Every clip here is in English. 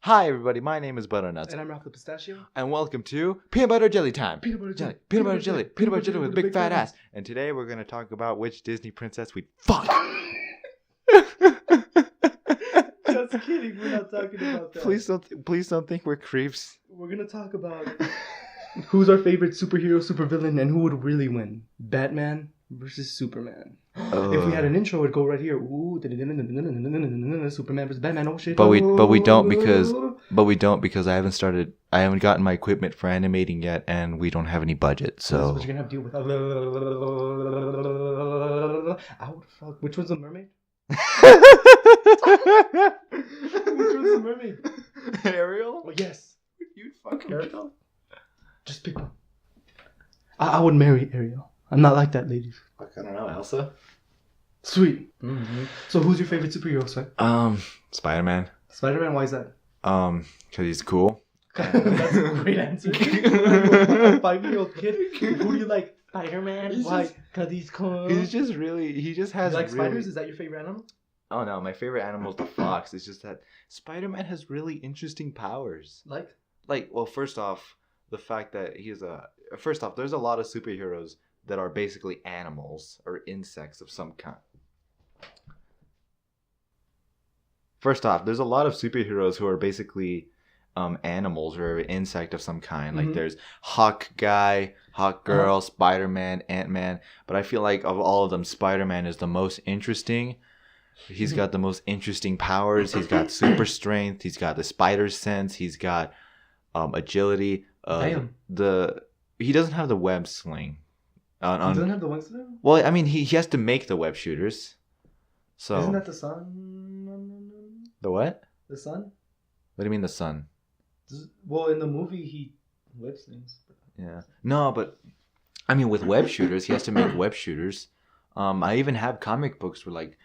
Hi, everybody. My name is Butternuts. And I'm Ralph the Pistachio. And welcome to Peanut Butter Jelly Time. Peanut butter jelly. Peanut butter jelly. Peanut butter jelly with a big fat ass. And today we're going to talk about which Disney princess we'd fuck. Just kidding. We're not talking about that. Please don't think we're creeps. We're going to talk about who's our favorite superhero, supervillain, and who would really win. Batman versus Superman. If we had an intro, it'd go right here. Ooh, Superman versus Batman. Oh shit. But we don't because I haven't gotten my equipment for animating yet, and we don't have any budget. So what you're gonna have to deal with. Ow, fuck. Which one's the mermaid? Which one's the mermaid? Ariel? Oh, yes. You'd fuck Ariel? Just pick one. I would marry Ariel. I'm not like that, ladies. Fuck, I don't know, Elsa. Sweet. Mm-hmm. So who's your favorite superhero, sir? Spider-Man. Spider-Man, why is that? Because he's cool. That's a great answer. Like a 5-year-old kid. Who do you like? Spider-Man? Why? Because he's cool. He just has. You like spiders? Is that your favorite animal? Oh no, my favorite animal is the fox. It's just that Spider-Man has really interesting powers. Well, first off, the fact that there's a lot of superheroes that are basically animals or insects of some kind. First off, there's a lot of superheroes who are basically animals or insect of some kind. Like there's Hawk Guy, Hawk Girl, Spider-Man, Ant-Man. But I feel like of all of them, Spider-Man is the most interesting. He's got the most interesting powers. He's got super strength. He's got the spider sense. He's got agility. He doesn't have the web sling. He doesn't have the web sling? Well, I mean, he has to make the web shooters. So isn't that the sun? The what? The sun? What do you mean the sun? Well, in the movie, he web slings. Yeah. No, but I mean, with web shooters, he has to make web shooters. I even have comic books where, like,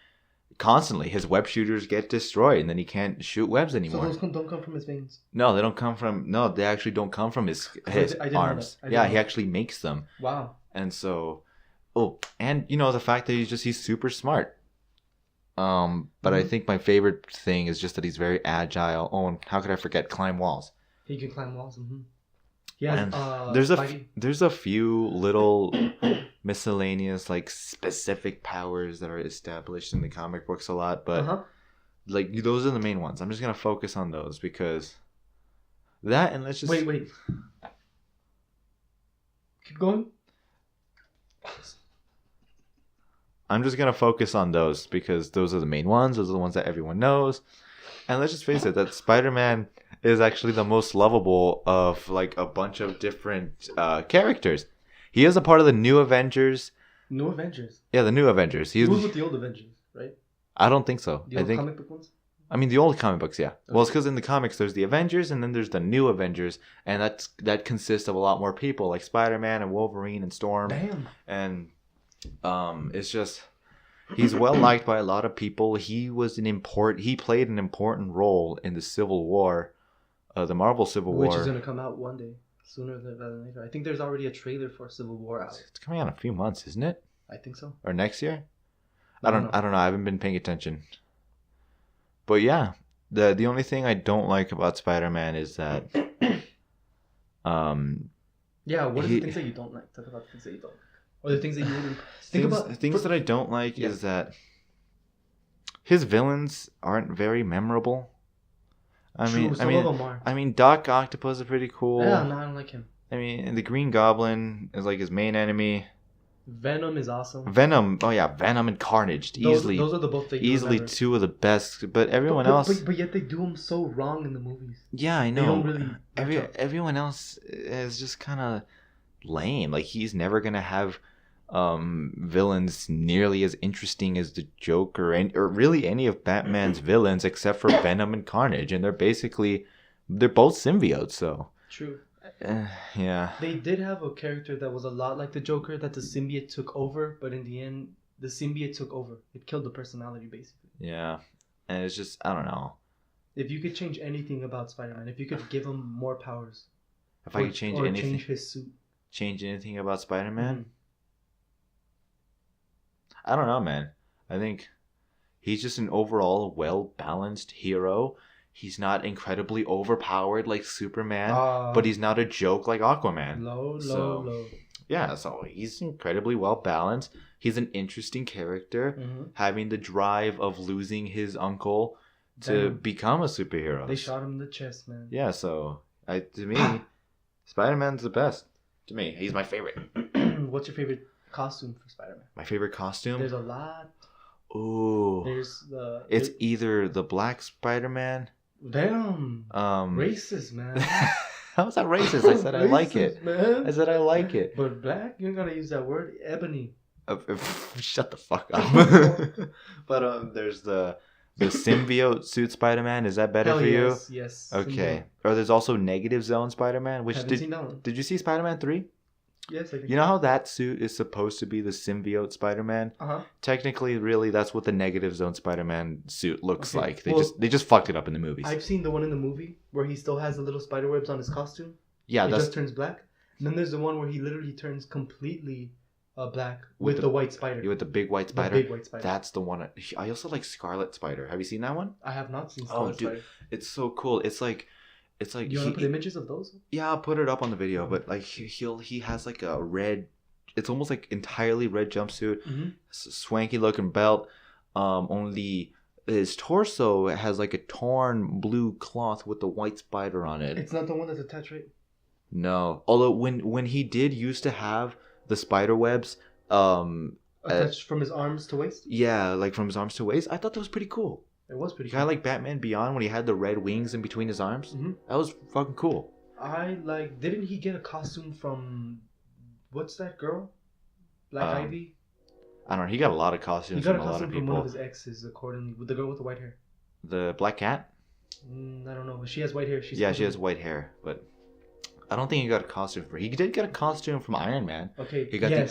constantly his web shooters get destroyed, and then he can't shoot webs anymore. So those don't come from his veins? No, they don't come from. No, they actually don't come from his arms. Yeah, he actually makes them. Wow. And so, and you know the fact that he's super smart. But I think my favorite thing is just that he's very agile. Oh, and how could I forget climb walls? He can climb walls. Yeah. There's a few little miscellaneous, like, specific powers that are established in the comic books a lot, but like those are the main ones. I'm just gonna focus on those because that, and let's just wait. Keep going. I'm just going to focus on those because those are the main ones. Those are the ones that everyone knows. And let's just face it, that Spider-Man is actually the most lovable of, like, a bunch of different characters. He is a part of the New Avengers. New Avengers? Yeah, the New Avengers. He was with the old Avengers, right? I don't think so. The old comic book ones? I mean, the old comic books, yeah. Okay. Well, it's because in the comics, there's the Avengers, and then there's the New Avengers, and that consists of a lot more people, like Spider-Man and Wolverine and Storm. Damn. And it's just, he's well liked by a lot of people. He played an important role in the Civil War, the Marvel Civil War, which is going to come out one day, sooner than later. I think there's already a trailer for Civil War out. It's coming out in a few months, isn't it? I think so. Or next year? I don't know. I haven't been paying attention. But yeah, the only thing I don't like about Spider-Man is that yeah, what are the things that you don't like? Talk about the things that you don't like. Or the things that you really think about. Things that I don't like is that his villains aren't very memorable. Some of them are. I mean, Doc Octopus is pretty cool. Yeah, no, I don't like him. I mean, and the Green Goblin is like his main enemy. Venom is awesome. Venom and Carnage. Those are the both that you easily remember. Two of the best, but everyone else. But yet they do them so wrong in the movies. Yeah, I know. They don't really. Everyone else is just kind of lame. Like, he's never gonna have villains nearly as interesting as the Joker or really any of Batman's villains except for Venom and Carnage, and they're both symbiotes. So true. Yeah. They did have a character that was a lot like the Joker that the symbiote took over, but in the end, the symbiote took over. It killed the personality, basically. Yeah. And it's just, I don't know. If you could change anything about Spider-Man, if you could give him more powers. If I could change anything. Change his suit. Change anything about Spider-Man? I don't know, man. I think he's just an overall well-balanced hero. He's not incredibly overpowered like Superman, but he's not a joke like Aquaman. Low. Yeah, so he's incredibly well balanced. He's an interesting character, having the drive of losing his uncle to become a superhero. They shot him in the chest, man. Yeah, so to me, Spider-Man's the best. To me, he's my favorite. What's your favorite costume for Spider-Man? My favorite costume? There's a lot. Ooh. It's either the Black Spider-Man. Damn. Racist, man. How is that racist? I said I like it. Man. I said I like it. But black, you gotta use that word. Ebony. Shut the fuck up. But there's the symbiote suit Spider-Man. Is that better for you? Yes. Okay. Or there's also Negative Zone Spider-Man. Which Haven't seen that one. Did you see Spider-Man 3? Yes, I think. You know how that suit is supposed to be the symbiote Spider-Man? Technically, really, that's what the Negative Zone Spider-Man suit looks like. They just fucked it up in the movies. I've seen the one in the movie where he still has the little spider webs on his costume. Yeah, he just turns black. And then there's the one where he literally turns completely black with the white spider. With the big white spider. The big white spider. That's the one. I also like Scarlet Spider. Have you seen that one? I have not seen Scarlet Spider. It's so cool. It's like. You want to put images of those? Yeah, I'll put it up on the video. But like he has like a red. It's almost like entirely red jumpsuit, swanky looking belt. Only his torso has like a torn blue cloth with the white spider on it. It's not the one that's attached, right? No. Although when he did used to have the spider webs, attached from his arms to waist. Yeah, like from his arms to waist. I thought that was pretty cool. It was pretty. Kind of like Batman Beyond when he had the red wings in between his arms. That was fucking cool. Didn't he get a costume from? What's that girl? Black Ivy? I don't know. He got a lot of costumes from a lot of people. From one of his exes, accordingly. With the girl with the white hair. The Black Cat? I don't know. But she has white hair. She has white hair. But I don't think he got a costume for her. He did get a costume from Iron Man. Okay. He got the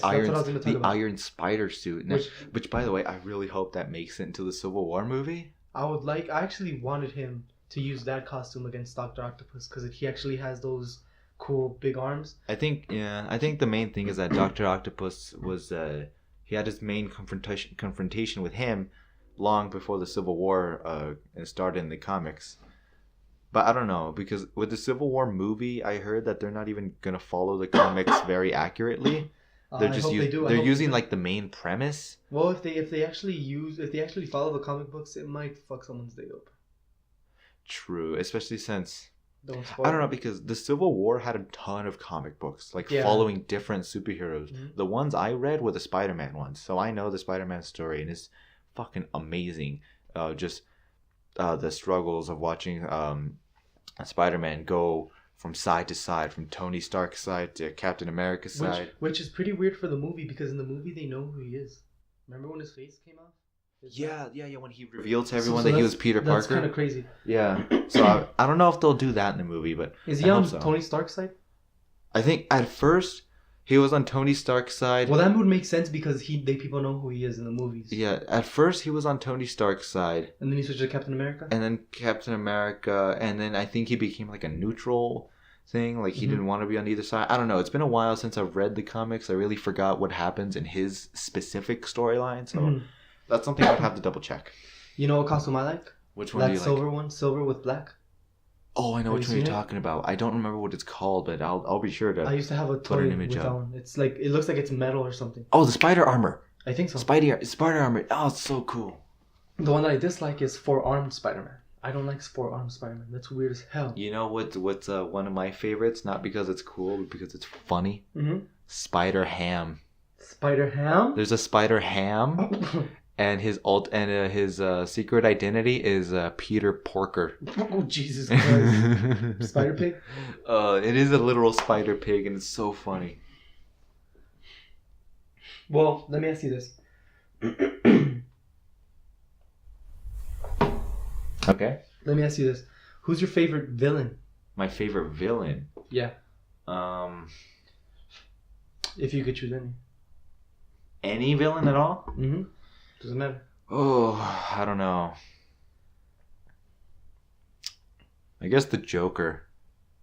Iron Spider suit. Which, by the way, I really hope that makes it into the Civil War movie. I actually wanted him to use that costume against Dr. Octopus because he actually has those cool big arms. I think the main thing is that Dr. Octopus was he had his main confrontation with him long before the Civil War started in the comics. But I don't know, because with the Civil War movie, I heard that they're not even gonna follow the comics very accurately. They're using like the main premise. Well, if they actually follow the comic books, it might fuck someone's day up. True, especially since I don't know, because the Civil War had a ton of comic books, following different superheroes. The ones I read were the Spider-Man ones, so I know the Spider-Man story, and it's fucking amazing. Just the struggles of watching Spider-Man go from side to side, from Tony Stark's side to Captain America's side. Which is pretty weird for the movie, because in the movie they know who he is. Remember when his face came off? Yeah, when he revealed to everyone that he was Peter Parker. That's kind of crazy. Yeah. So I don't know if they'll do that in the movie, but is he on Tony Stark's side? I think at first he was on Tony Stark's side. Well, that would make sense because people know who he is in the movies. Yeah, at first he was on Tony Stark's side. And then he switched to Captain America? And then Captain America, and then I think he became like a neutral thing. Like he didn't want to be on either side. I don't know. It's been a while since I've read the comics. I really forgot what happens in his specific storyline, so that's something I'd have to double check. You know what costume I like? Which one do you like? That silver one, silver with black. Oh, I know which one you're talking about. I don't remember what it's called, but I'll be sure to. I used to have a toy with that one. It's like it looks like it's metal or something. Oh, the spider armor. I think so. Spider armor. Oh, it's so cool. The one that I dislike is 4-armed Spider-Man. I don't like 4-armed Spider-Man. That's weird as hell. You know what's one of my favorites? Not because it's cool, but because it's funny. Spider Ham. Spider Ham? There's a Spider Ham. And his secret identity is Peter Porker. Oh, Jesus Christ. Spider Pig? It is a literal Spider Pig, and it's so funny. Well, let me ask you this. Okay. Let me ask you this. Who's your favorite villain? My favorite villain? Yeah. If you could choose any. Any villain at all? Doesn't matter. Oh, I don't know. I guess the Joker.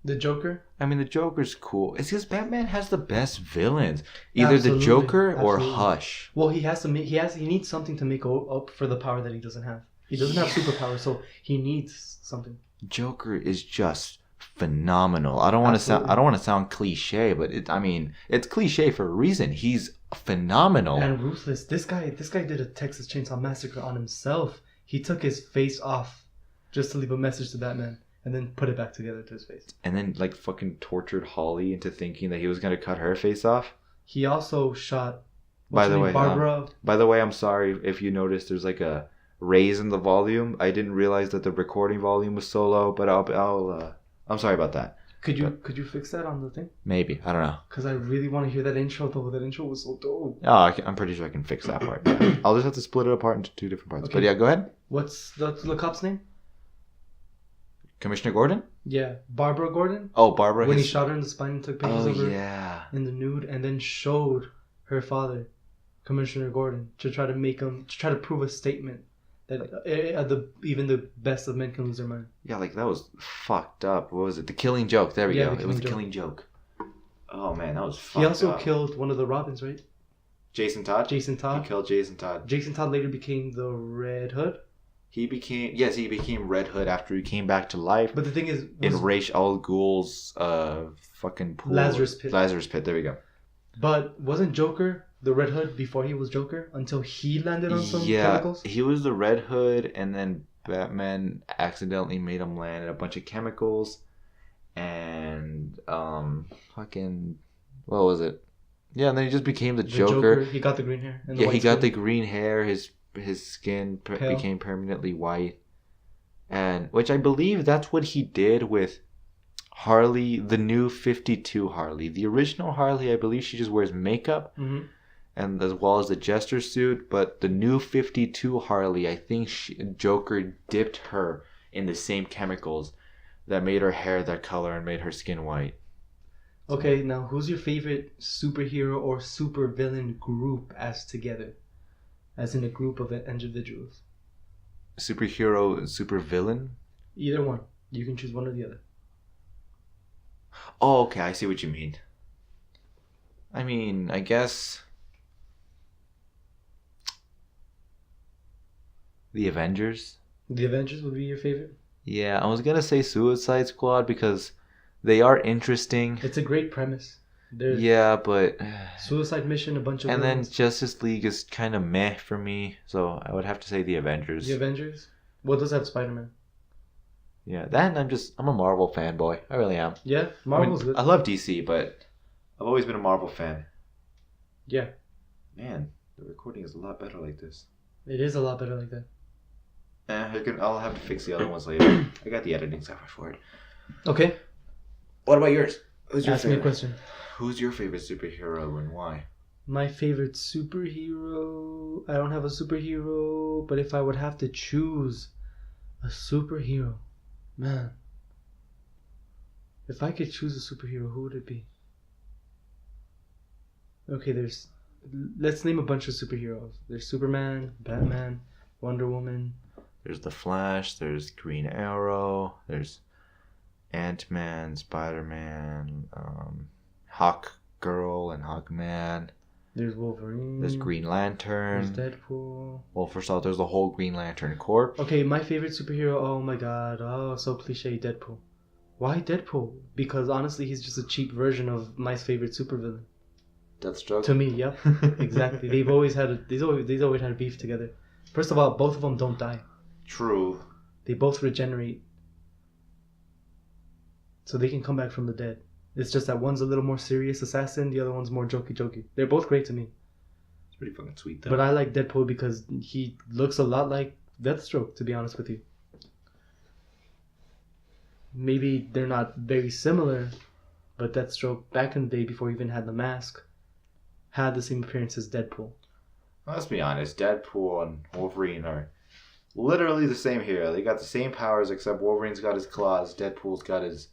The Joker? I mean, the Joker's cool. It's because Batman has the best villains. Either the Joker or Hush. Well, he needs something to make up for the power that he doesn't have. He doesn't have superpowers, so he needs something. Joker is just phenomenal. I don't want to sound cliche, but it's cliche for a reason. He's phenomenal and ruthless. This guy did a Texas Chainsaw Massacre on himself. He took his face off just to leave a message to Batman, and then put it back together to his face. And then like fucking tortured Holly into thinking that he was gonna cut her face off. He also shot. Barbara. By the way, I'm sorry if you noticed. There's like a raise in the volume. I didn't realize that the recording volume was so low, but I'm sorry about that. Could you fix that on the thing? Maybe, I don't know. Because I really want to hear that intro though. That intro was so dope. Oh, I'm pretty sure I can fix that part. Yeah. I'll just have to split it apart into 2 different parts. Okay. But yeah, go ahead. What's the cop's name? Commissioner Gordon? Yeah, Barbara Gordon. Oh, Barbara. When he shot her in the spine and took pictures of her in the nude, and then showed her father, Commissioner Gordon, to try to prove a statement that even the best of men can lose their mind. Yeah, like that was fucked up. What was it? The Killing Joke. There we go. It was the Killing Joke. Oh man, that was fucked up. He also killed one of the Robins, right? Jason Todd? Jason Todd. He killed Jason Todd. Jason Todd later became the Red Hood. He became Red Hood after he came back to life. But the thing is, in Ra's al Ghul's fucking pool. Lazarus Pit. There we go. But wasn't Joker the Red Hood before he was Joker until he landed on some chemicals? He was the Red Hood, and then Batman accidentally made him land in a bunch of chemicals, and fucking what was it? Yeah, and then he just became the Joker. He got the green hair. And he got the green hair. His skin became permanently white, and which I believe that's what he did with Harley, the new 52 Harley. The original Harley, I believe she just wears makeup, and as well as the jester suit. But the new 52 Harley, I think Joker dipped her in the same chemicals that made her hair that color and made her skin white. Okay, now who's your favorite superhero or supervillain group as together? As in a group of individuals. Superhero and supervillain? Either one. You can choose one or the other. Oh, okay. I see what you mean. I mean, I guess the Avengers. The Avengers would be your favorite? Yeah, I was gonna say Suicide Squad because they are interesting. It's a great premise. But Suicide Mission, a bunch of and villains. Then Justice League is kind of meh for me, so I would have to say the Avengers. The Avengers? Well, it does have Spider-Man. Yeah, then I'm a Marvel fanboy. I really am. Yeah, Marvel's good. I love DC, but I've always been a Marvel fan. Yeah. Man, the recording is a lot better like this. It is a lot better like that. I'll have to fix the other ones later. I got the editing software for it. Okay. What about yours? Ask me a question. Who's your favorite superhero and why? My favorite superhero... I don't have a superhero, but if I would have to choose a superhero... Man. If I could choose a superhero, who would it be? Okay, let's name a bunch of superheroes. There's Superman, Batman, Wonder Woman. There's The Flash, there's Green Arrow, there's Ant-Man, Spider-Man, Hawk Girl and Hawkman. There's Wolverine. There's Green Lantern. There's Deadpool. Well, first off, there's the whole Green Lantern Corps. Okay, my favorite superhero, oh my god, so cliche, Deadpool. Why Deadpool? Because honestly, he's just a cheap version of my favorite supervillain. Deathstroke? To me, yep. Exactly. They've always had a beef together. First of all, both of them don't die. True. They both regenerate. So they can come back from the dead. It's just that one's a little more serious assassin, the other one's more jokey. They're both great to me. It's pretty fucking sweet though. But I like Deadpool because he looks a lot like Deathstroke, to be honest with you. Maybe they're not very similar, but Deathstroke, back in the day before he even had the mask, had the same appearance as Deadpool. Well, let's be honest, Deadpool and Wolverine are literally the same hero. They got the same powers except Wolverine's got his claws, Deadpool's got his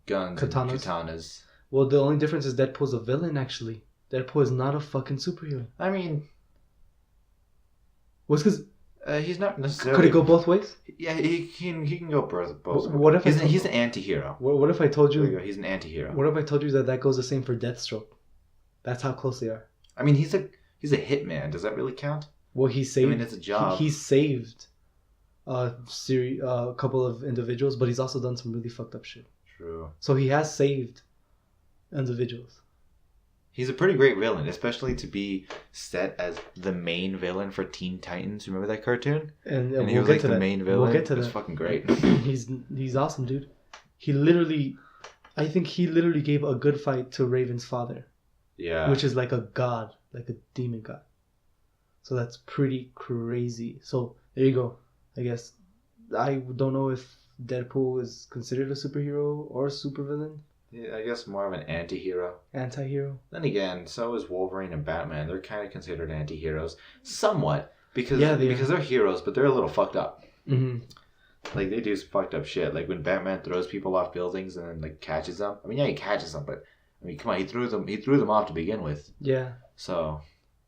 guns and katanas. Well, the only difference is Deadpool's a villain, actually. Deadpool is not a fucking superhero. I mean... What's because... he's not necessarily... Could it go both ways? Yeah, he can go both ways. What if he's an anti-hero. What if I told you... He's an anti-hero. What if I told you that goes the same for Deathstroke? That's how close they are. I mean, he's a hitman. Does that really count? Well, he saved... I mean, it's a job. He saved a couple of individuals, but he's also done some really fucked up shit. True. So he has saved individuals. He's a pretty great villain, especially to be set as the main villain for Teen Titans. Remember that cartoon? And he we'll was get like to the that. main villain. We'll get to it was that. fucking great. He's awesome, dude. He literally, I think he literally gave a good fight to Raven's father. Yeah. Which is like a god, like a demon god. So that's pretty crazy. So there you go. I guess I don't know if Deadpool is considered a superhero or a supervillain. Yeah, I guess more of an anti-hero. Anti-hero. Then again, so is Wolverine and Batman. They're kind of considered anti-heroes. Somewhat. Because they're heroes, but they're a little fucked up. Mm-hmm. Like, they do some fucked up shit. Like, when Batman throws people off buildings and then, like, catches them. I mean, yeah, he catches them, but... I mean, come on, he threw them off to begin with. Yeah. So...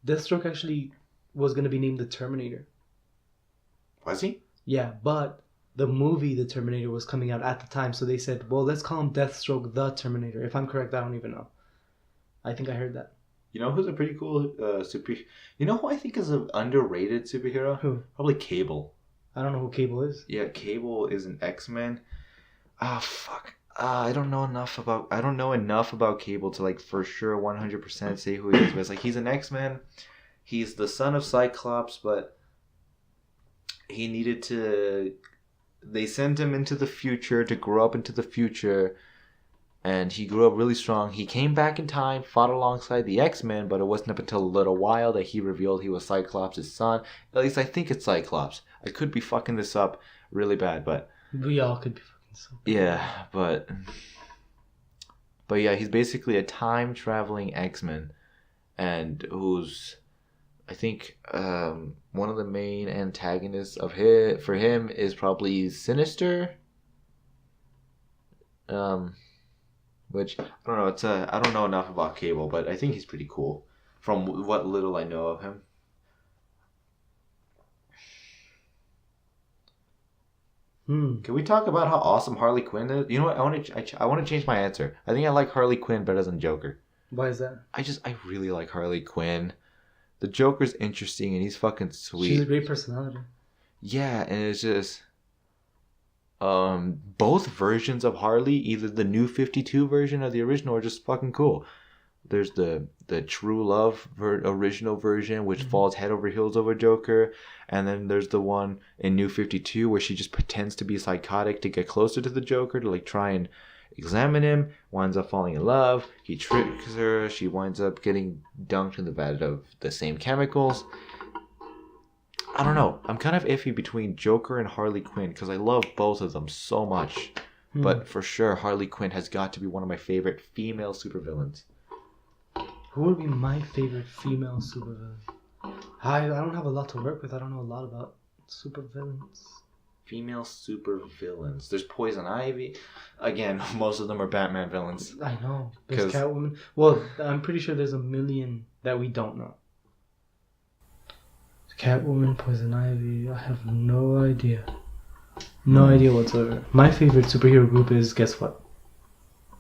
Deathstroke actually was going to be named the Terminator. Was he? Yeah, but the movie The Terminator was coming out at the time, so they said, well, let's call him Deathstroke the Terminator. If I'm correct, I don't even know. I think I heard that. You know who's a pretty cool super... You know who I think is an underrated superhero? Who? Probably Cable. I don't know who Cable is. Yeah, Cable is an X-Men. Ah, fuck. I don't know enough about Cable to, like, for sure 100% say who he is. But it's like, he's an X-Men. He's the son of Cyclops, but he needed to... They sent him into the future to grow up into the future, and he grew up really strong. He came back in time, fought alongside the X-Men, but it wasn't up until a little while that he revealed he was Cyclops' son. At least I think it's Cyclops. I could be fucking this up really bad, but... We all could be fucking so bad. Yeah, but yeah, he's basically a time-traveling X-Men, and who's... I think one of the main antagonists for him is probably Sinister. Which I don't know. I don't know enough about Cable, but I think he's pretty cool from what little I know of him. Can we talk about how awesome Harley Quinn is? You know what? I want to change my answer. I think I like Harley Quinn better than Joker. Why is that? I really like Harley Quinn. The Joker's interesting and he's fucking sweet. She's a great personality. Yeah, and it's just both versions of Harley, either the new 52 version or the original, are just fucking cool. There's the True Love original version, which falls head over heels over Joker, and then there's the one in New 52 where she just pretends to be psychotic to get closer to the Joker, to like try and examine him, winds up falling in love, he tricks her, she winds up getting dunked in the vat of the same chemicals. I don't know. I'm kind of iffy between Joker and Harley Quinn because I love both of them so much. But for sure, Harley Quinn has got to be one of my favorite female supervillains. Who would be my favorite female supervillain? I don't have a lot to work with. I don't know a lot about supervillains. Female supervillains. There's Poison Ivy. Again, most of them are Batman villains. I know. There's Catwoman. Well, I'm pretty sure there's a million that we don't know. Catwoman, Poison Ivy. I have no idea. No idea whatsoever. My favorite superhero group is, guess what?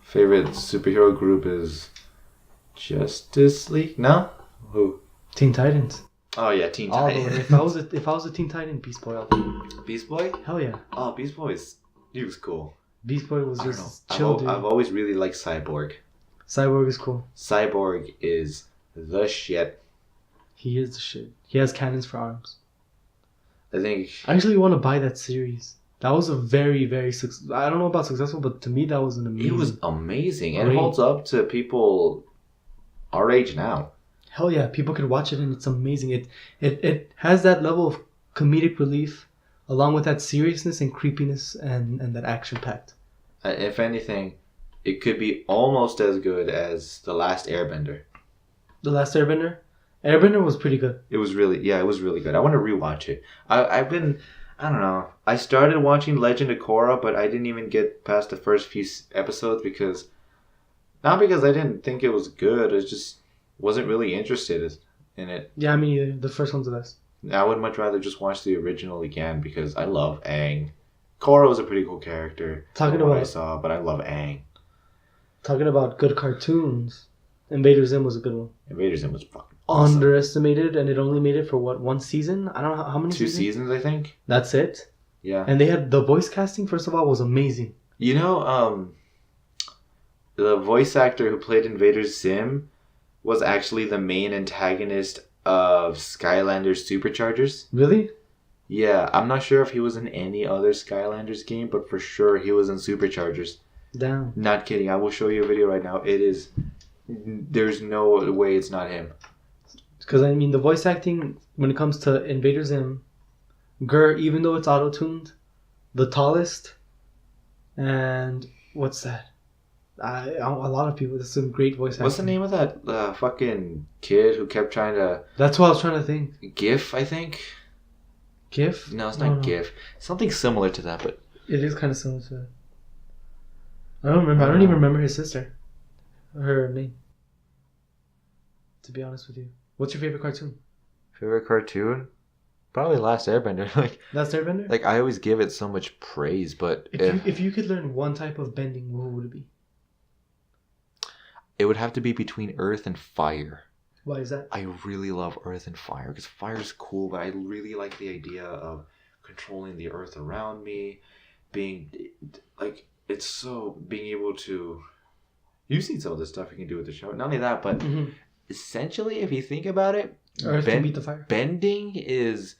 Favorite superhero group is Justice League? No? Who? Teen Titans. Oh yeah, Teen Titans. If I was a Teen Titan, Beast Boy. Beast Boy? Hell yeah. Oh, Beast Boy he was cool. Beast Boy was just chill, dude. I've always really liked Cyborg. Cyborg is cool. Cyborg is the shit. He is the shit. He has cannons for arms. I actually want to buy that series. That was a very, very I don't know about successful, but to me that was an amazing. It was amazing. And it holds up to people our age now. Hell yeah, people could watch it and it's amazing. It has that level of comedic relief along with that seriousness and creepiness and that action packed. If anything, it could be almost as good as The Last Airbender. The Last Airbender? Airbender was pretty good. It was really good. I want to rewatch it. I don't know. I started watching Legend of Korra, but I didn't even get past the first few episodes not because I didn't think it was good. I just wasn't really interested in it. Yeah, I mean, the first one's the best. I would much rather just watch the original again because I love Aang. Korra was a pretty cool character. I saw, but I love Aang. Talking about good cartoons, Invader Zim was a good one. Invader Zim was fucking awesome. Underestimated, and it only made it for what, one season? I don't know how many. 2 seasons, I think. That's it. Yeah. And they had the voice casting. First of all, was amazing. You know, the voice actor who played Invader Zim was actually the main antagonist of Skylanders Superchargers. Really? Yeah, I'm not sure if he was in any other Skylanders game, but for sure he was in Superchargers. Damn. Not kidding. I will show you a video right now. It is. There's no way it's not him. Because I mean, the voice acting when it comes to Invader Zim, Gur, even though it's auto tuned, the tallest, and what's that? A lot of people. There's some great voice acting. What's the name of that fucking kid who kept trying to? That's what I was trying to think. GIF, I think. GIF? No, it's not GIF. Something similar to that, but it is kind of similar to that. I don't remember. I don't even remember his sister, her name. To be honest with you, what's your favorite cartoon? Favorite cartoon? Probably Last Airbender. Last Airbender. Like I always give it so much praise, but if you could learn one type of bending, what would it be? It would have to be between earth and fire. Why is that? I really love earth and fire because fire is cool, but I really like the idea of controlling the earth around me, being like it's so being able to. You've seen some of the stuff you can do with the show. Not only that, but essentially, if you think about it, earth can beat the fire. Bending is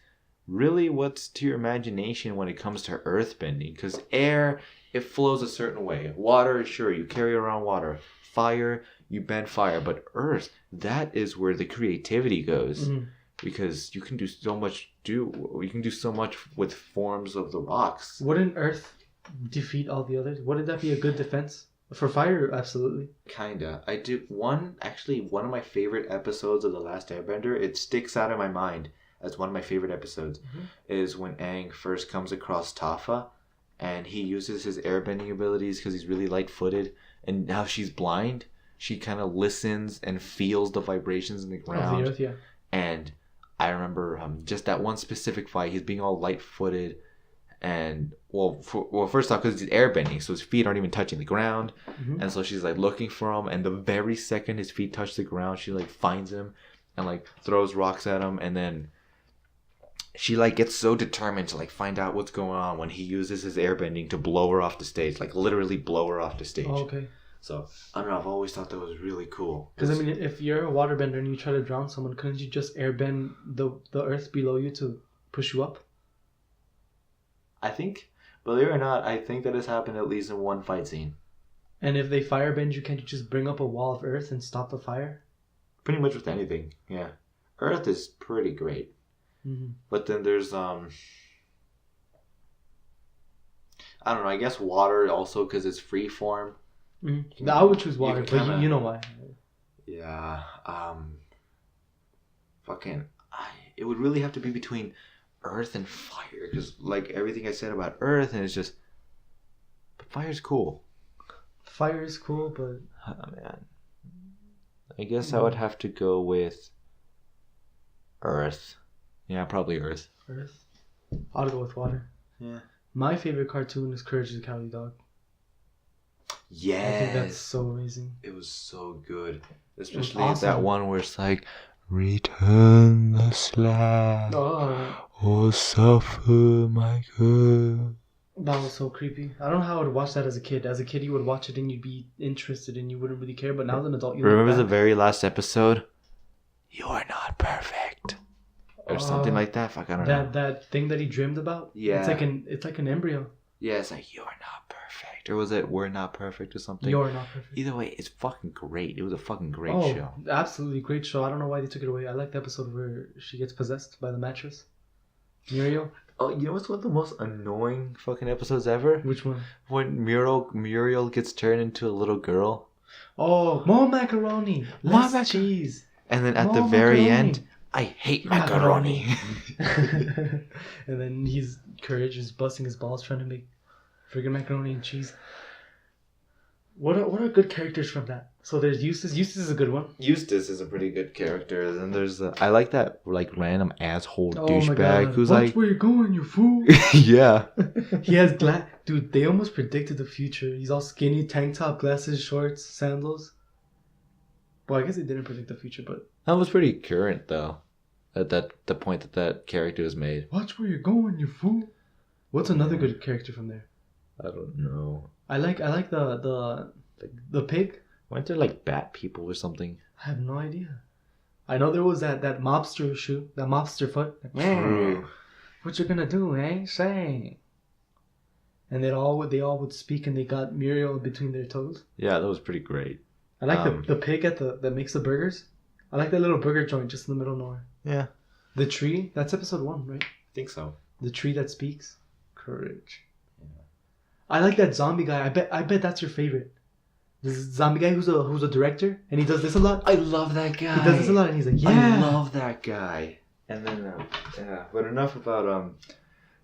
really what's to your imagination when it comes to earth bending. Because air, it flows a certain way. Water, sure, you carry around water. Fire, you bend fire. But earth, that is where the creativity goes. Because you can do so much. You can do so much with forms of the rocks. Wouldn't earth defeat all the others? Wouldn't that be a good defense? For fire, absolutely. Kinda. I do one of my favorite episodes of The Last Airbender, it sticks out in my mind as one of my favorite episodes, is when Aang first comes across Toph and he uses his airbending abilities because he's really light-footed, and now she's blind. She kind of listens and feels the vibrations in the ground. Of the earth, yeah. And I remember just that one specific fight, he's being all light-footed. And first off, because he's airbending, so his feet aren't even touching the ground, and so she's like looking for him, and the very second his feet touch the ground, she like finds him and like throws rocks at him, and then she like gets so determined to like find out what's going on when he uses his airbending to blow her off the stage, like literally blow her off the stage. Oh, okay. So I don't know. I've always thought that was really cool. Because I mean, if you're a waterbender and you try to drown someone, couldn't you just airbend the earth below you to push you up? I think, believe it or not, I think that has happened at least in one fight scene. And if they firebend you, can't you just bring up a wall of earth and stop the fire? Pretty much with anything, yeah. Earth is pretty great. But then there's, I don't know, I guess water also because it's free form. I would choose water, but you know why. Yeah, it would really have to be between earth and fire, because like everything I said about earth, and it's just, but fire's cool. Fire is cool, but oh man, I guess I would have to go with earth. Yeah, probably earth. I'll go with water. Yeah. My favorite cartoon is Courage the Cowardly Dog. Yeah, I think that's so amazing. It was so good, especially awesome. That one where it's like, return the slack. Oh, suffer my good. That was so creepy. I don't know how I would watch that as a kid. As a kid, you would watch it and you'd be interested and you wouldn't really care. But now as an adult, you remember the very last episode? You are not perfect, or something like that. Fuck, I don't know. That thing that he dreamed about. Yeah, it's like an embryo. Yeah, it's like you are not perfect, or was it we're not perfect or something? You're not perfect. Either way, it's fucking great. It was a fucking great show. Absolutely great show. I don't know why they took it away. I like the episode where she gets possessed by the mattress. Muriel. Oh, you know what's one of the most annoying fucking episodes ever? Which one? When Muriel gets turned into a little girl. Oh, more macaroni. Less cheese. And then at the very end, I hate macaroni. And then Courage is busting his balls trying to make friggin' macaroni and cheese. What are good characters from that? So there's Eustace. Eustace is a good one. Eustace is a pretty good character. And there's I like that like random asshole Oh douchebag who's watch like, where you're going, you fool. Yeah. He has dude. They almost predicted the future. He's all skinny, tank top, glasses, shorts, sandals. Well, I guess they didn't predict the future, but that was pretty current though. At the point that character was made. Watch where you're going, you fool. What's another good character from there? I don't know. I like the pig. Weren't there like bat people or something? I have no idea. I know there was that mobster shoe, that mobster foot. True. What you gonna do, eh? Say. And they all would speak, and they got Muriel between their toes. Yeah, that was pretty great. I like the pig that makes the burgers. I like that little burger joint just in the middle of nowhere. Yeah. The tree. That's episode 1, right? I think so. The tree that speaks. Courage. Yeah. I like that zombie guy. I bet that's your favorite. This zombie guy who's a director, and he does this a lot. I love that guy. He does this a lot, and he's like, yeah. I love that guy. And then, yeah. But enough about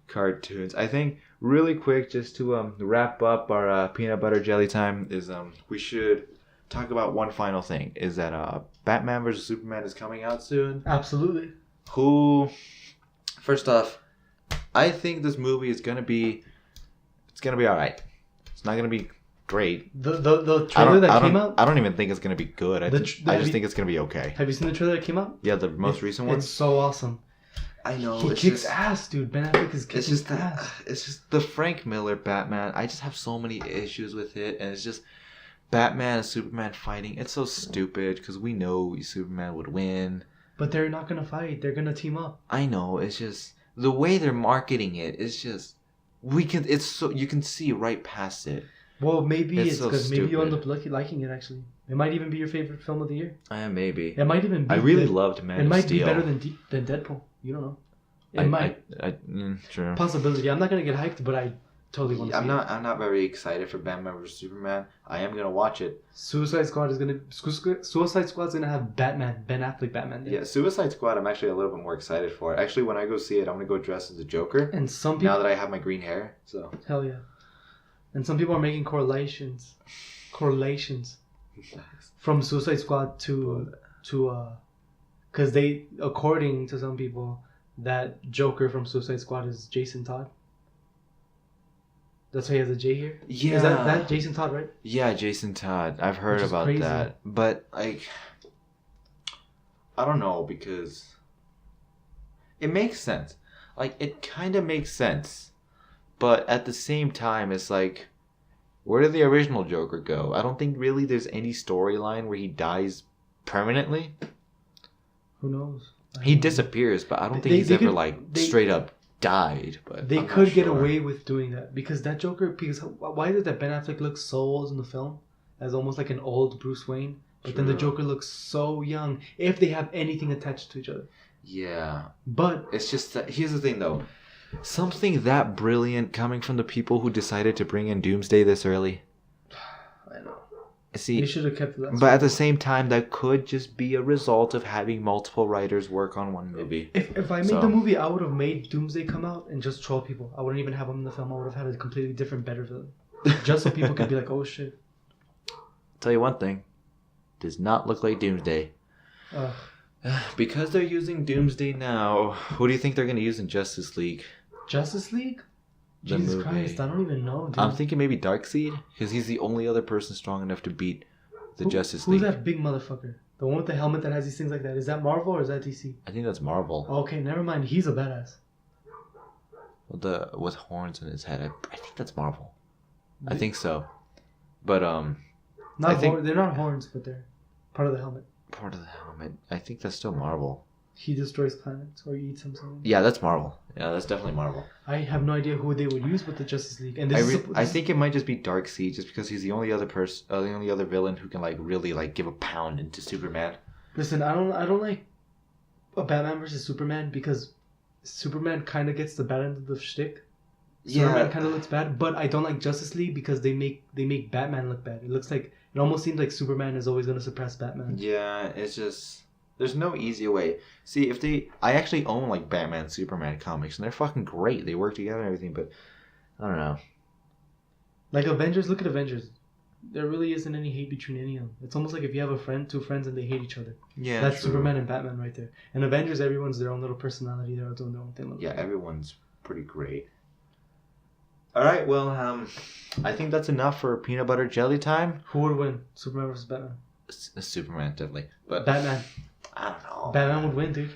cartoons. I think really quick, just to wrap up our peanut butter jelly time, is we should talk about one final thing. Is that Batman vs Superman is coming out soon? Absolutely. First off, I think this movie is gonna be all right. It's not gonna be great. The trailer that came out? I don't even think it's going to be good. I just think it's going to be okay. Have you seen the trailer that came out? Yeah, the most recent one. It's so awesome. I know. He kicks ass, dude. Ben Affleck is kicking ass. It's just the Frank Miller Batman. I just have so many issues with it. And it's just Batman and Superman fighting. It's so stupid because we know Superman would win. But they're not going to fight. They're going to team up. I know. It's just the way they're marketing it. It's just you can see right past it. Well, maybe it's because so maybe you end up liking it, actually. It might even be your favorite film of the year. Maybe. It might even be. I really loved Man of Steel. It might be better than Deadpool. You don't know. It might. Sure. Possibility. I'm not going to get hyped, but I totally want to see it. I'm not very excited for Batman vs Superman. I am going to watch it. Suicide Squad's going to have Batman, Ben Affleck Batman there. Yeah, Suicide Squad I'm actually a little bit more excited for. Actually, when I go see it, I'm going to go dressed as a Joker. And some people... Now that I have my green hair, so... Hell yeah. And some people are making correlations from Suicide Squad to because they, according to some people, that Joker from Suicide Squad is Jason Todd. That's why he has a J here. Yeah, is that Jason Todd, right? Yeah, Jason Todd. I've heard about crazy. That, but like, I don't know because it makes sense. Like, it kind of makes sense. But at the same time, it's like, where did the original Joker go? I don't think really there's any storyline where he dies permanently. Who knows? He disappears, but I don't think he's ever straight up died. But they could get away with doing that because that Joker. Because why did that Ben Affleck look so old in the film, as almost like an old Bruce Wayne? But then the Joker looks so young. If they have anything attached to each other. Yeah. But it's just that here's the thing though. Something that brilliant coming from the people who decided to bring in Doomsday this early. I know. See, they should have kept that. But at the same time, that could just be a result of having multiple writers work on one movie. If I made the movie, I would have made Doomsday come out and just troll people. I wouldn't even have him in the film. I would have had a completely different, better villain. Just so people could be like, oh shit. Tell you one thing. Does not look like Doomsday. Because they're using Doomsday now, who do you think they're going to use in Justice League? Justice League? Jesus Christ, I don't even know, dude. I'm thinking maybe Darkseid, because he's the only other person strong enough to beat the Justice League. League. Who's that big motherfucker? The one with the helmet that has these things like that. Is that Marvel or is that DC? I think that's Marvel. Okay, never mind. He's a badass. With horns in his head. I think that's Marvel. I think so. But, they're not horns, but they're part of the helmet. Part of the helmet. I think that's still Marvel. He destroys planets or he eats them. Something. Yeah, that's Marvel. Yeah, that's definitely Marvel. I have no idea who they would use with the Justice League. And I think it might just be Darkseid, just because he's the only other the only other villain who can really give a pound into Superman. Listen, I don't like a Batman versus Superman because Superman kind of gets the bad end of the shtick. Superman kind of looks bad, but I don't like Justice League because they make Batman look bad. It almost seems like Superman is always going to suppress Batman. Yeah, it's just there's no easy way. See, I actually own like Batman, Superman comics, and they're fucking great. They work together and everything, but I don't know. Like Avengers, look at Avengers. There really isn't any hate between any of them. It's almost like if you have two friends, and they hate each other. Yeah, that's true. Superman and Batman right there. And Avengers, everyone's their own little personality. They're doing their own thing. Yeah, everyone's pretty great. All right, well, I think that's enough for peanut butter jelly time. Who would win, Superman versus Batman? Superman, definitely. But Batman. I don't know. Batman would win, dude.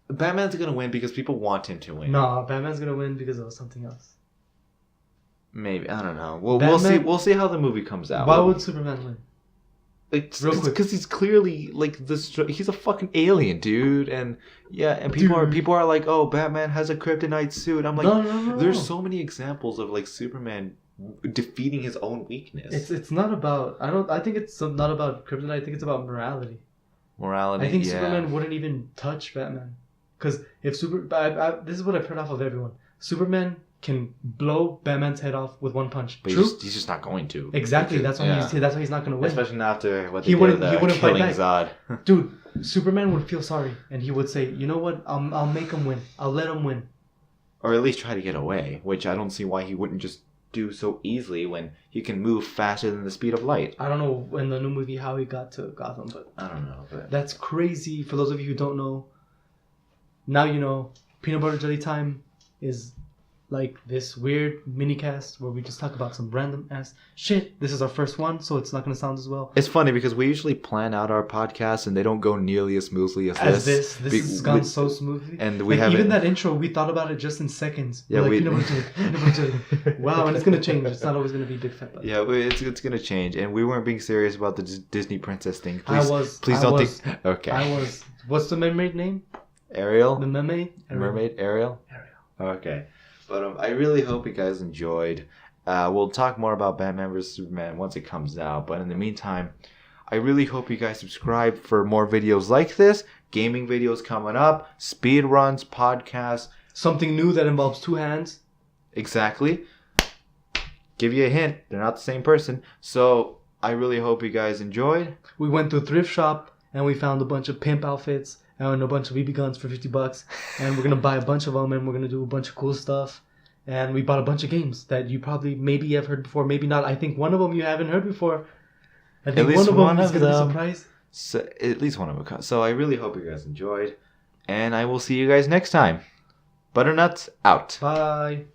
Batman's gonna win because people want him to win. No, Batman's gonna win because of something else. Maybe, I don't know. Well, we'll see. We'll see how the movie comes out. Why would Superman win? Real quick, because he's clearly like this. He's a fucking alien, dude. And people are like, oh, Batman has a kryptonite suit. I'm like, no. There's so many examples of like Superman defeating his own weakness. It's not about. I think it's not about kryptonite. I think it's about morality. Morality. I think Superman wouldn't even touch Batman, because if this is what I've heard off of everyone. Superman can blow Batman's head off with one punch. But True? He's just not going to. Exactly. That's why he's not going to win. Especially not after what he wouldn't fight back. Zod. Dude, Superman would feel sorry and he would say, "You know what? I'll make him win. I'll let him win." Or at least try to get away, which I don't see why he wouldn't just do so easily when he can move faster than the speed of light. I don't know in the new movie how he got to Gotham, but I don't know. But that's crazy. For those of you who don't know, now you know. Peanut Butter Jelly Time is like this weird minicast where we just talk about some random ass shit. This is our first one, so it's not going to sound as well. It's funny because we usually plan out our podcasts and they don't go nearly as smoothly as this. This has gone so smoothly. And we haven't... Even that intro, we thought about it just in seconds. Yeah, Peanut Butter Jelly. Wow, and it's going to change. It's not always going to be Big Fat Butt. Yeah, it's going to change. And we weren't being serious about the Disney princess thing. Please don't think... Okay. What's the mermaid name? Ariel? The mermaid? Mermaid? Ariel? Okay. But I really hope you guys enjoyed. We'll talk more about Batman vs. Superman once it comes out. But in the meantime, I really hope you guys subscribe for more videos like this. Gaming videos coming up. Speed runs, podcasts. Something new that involves two hands. Exactly. Give you a hint. They're not the same person. So I really hope you guys enjoyed. We went to a thrift shop and we found a bunch of pimp outfits. And a bunch of BB guns for $50, and we're gonna buy a bunch of them, and we're gonna do a bunch of cool stuff. And we bought a bunch of games that you probably maybe have heard before, maybe not. I think one of them you haven't heard before. I think one of them is gonna be a surprise. So, at least one of them. So I really hope you guys enjoyed, and I will see you guys next time. Butternuts out. Bye.